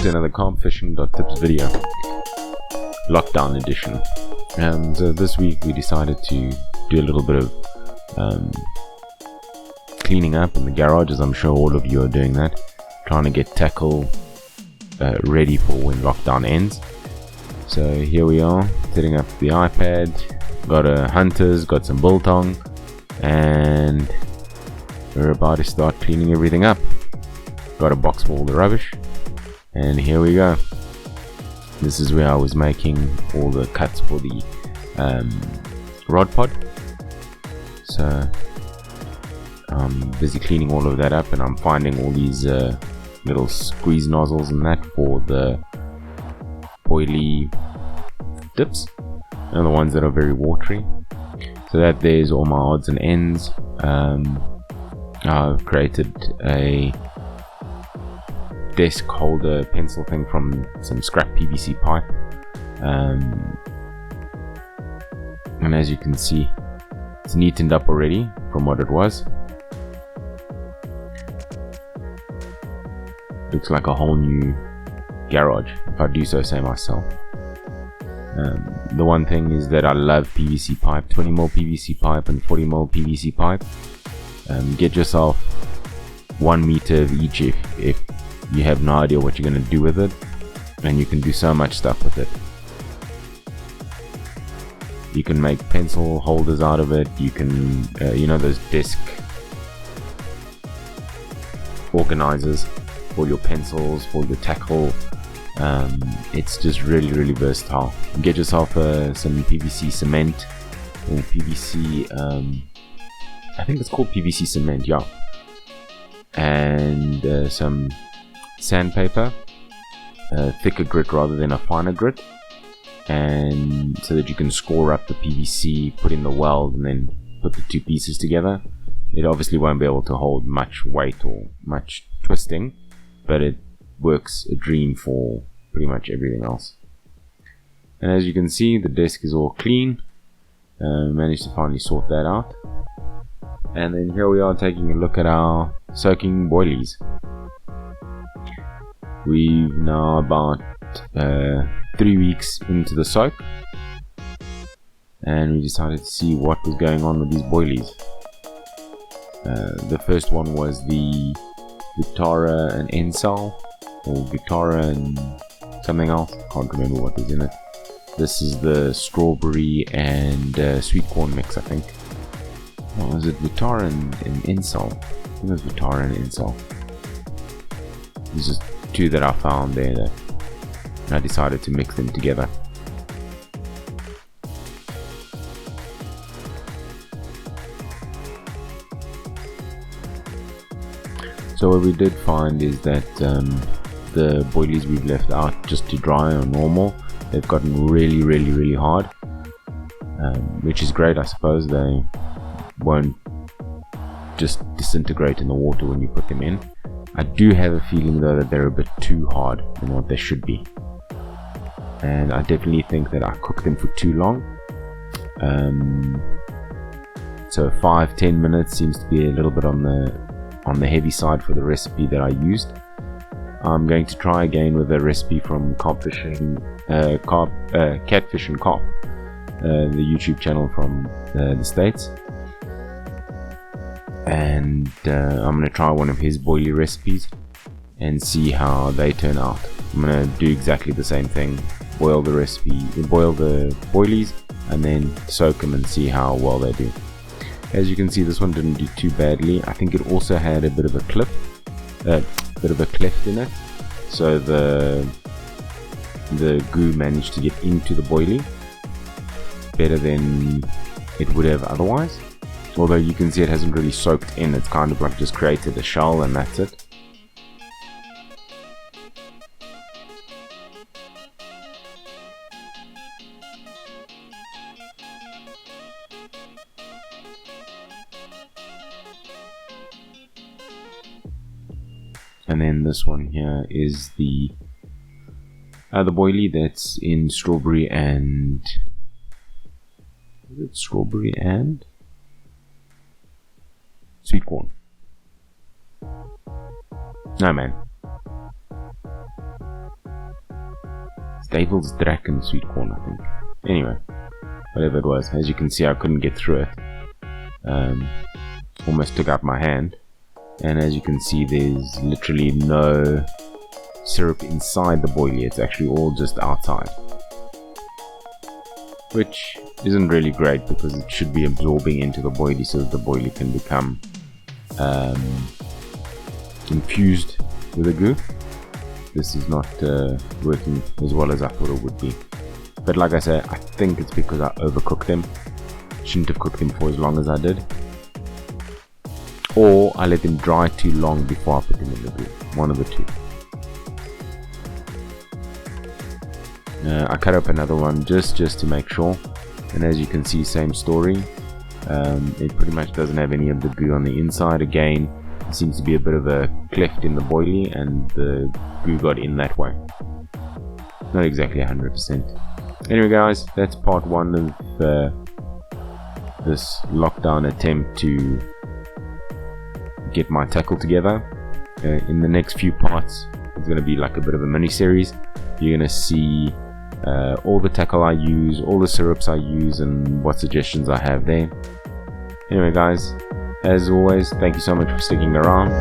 to another CarpFishing.Tips video, lockdown edition. So this week we decided to do a little bit of cleaning up in the garage, as I'm sure all of you are doing that, trying to get tackle ready for when lockdown ends. So here we are, setting up the iPad, got a hunters, got some biltong, and we're about to start cleaning everything up. Got a box for all the rubbish, and here we go. This is where I was making all the cuts for the rod pod. So I'm busy cleaning all of that up, and I'm finding all these little squeeze nozzles and that for the boilie dips, and the ones that are very watery. So that there's all my odds and ends. I've created a desk holder pencil thing from some scrap PVC pipe, and as you can see, it's neatened up already from what it was. Looks like a whole new garage, if I do so say myself. The one thing is that I love PVC pipe, 20mm PVC pipe and 40mm PVC pipe. Get yourself 1 meter of each if you have no idea what you're going to do with it, and you can do so much stuff with it. You can make pencil holders out of it. You can you know, those desk organizers for your pencils, for your tackle. It's just really versatile. Get yourself some PVC cement, or PVC I think it's called PVC cement, yeah, and some sandpaper, thicker grit rather than a finer grit, and so that you can score up the PVC, put in the weld, and then put the two pieces together. It obviously won't be able to hold much weight or much twisting, but it works a dream for pretty much everything else. And as you can see, the desk is all clean. Managed to finally sort that out. And then here we are taking a look at our soaking boilies. We've now about 3 weeks into the soak, and we decided to see what was going on with these boilies. The first one was the Vitara and Ensal, or Vitara and something else, can't remember what was in it. This is the strawberry and sweet corn mix, I think. What was it? Vitara and Ensal? I think it was Vitara and Ensal. These are two that I found there that I decided to mix them together. So what we did find is that the boilies we've left out just to dry are normal. They've gotten really hard, which is great, I suppose. They won't just disintegrate in the water when you put them in. I do have a feeling though that they're a bit too hard than what they should be, and I definitely think that I cooked them for too long. So 5-10 minutes seems to be a little bit on the heavy side for the recipe that I used. I'm going to try again with a recipe from catfishandcarp, the YouTube channel from the States, and I'm going to try one of his boilie recipes and see how they turn out. I'm going to do exactly the same thing, boil the boilies and then soak them and see how well they do. As you can see, this one didn't do too badly. I think it also had a bit of a cleft in it, so the goo managed to get into the boilie better than it would have otherwise. Although you can see it hasn't really soaked in, it's kind of like just created a shell and that's it. And then this one here is the boilie that's in strawberry and... is it strawberry and sweet corn? No, man. Devil's Draken sweet corn, I think. Anyway, whatever it was. As you can see, I couldn't get through it. Almost took out my hand. And as you can see, there's literally no syrup inside the boilie. It's actually all just outside, which isn't really great because it should be absorbing into the boilie so that the boilie can become infused with the goo. This is not working as well as I thought it would be, but like I said, I think it's because I overcooked them. Shouldn't have cooked them for as long as I did, or I let them dry too long before I put them in the goo. One of the two. I cut up another one just to make sure, and as you can see, same story. It pretty much doesn't have any of the goo on the inside. Again, there seems to be a bit of a cleft in the boilie and the goo got in that way. Not exactly 100%. Anyway guys, that's part one of this lockdown attempt to get my tackle together. In the next few parts, it's going to be like a bit of a mini series. You're going to see all the tackle I use, all the syrups I use, and what suggestions I have there. Anyway guys, as always, thank you so much for sticking around.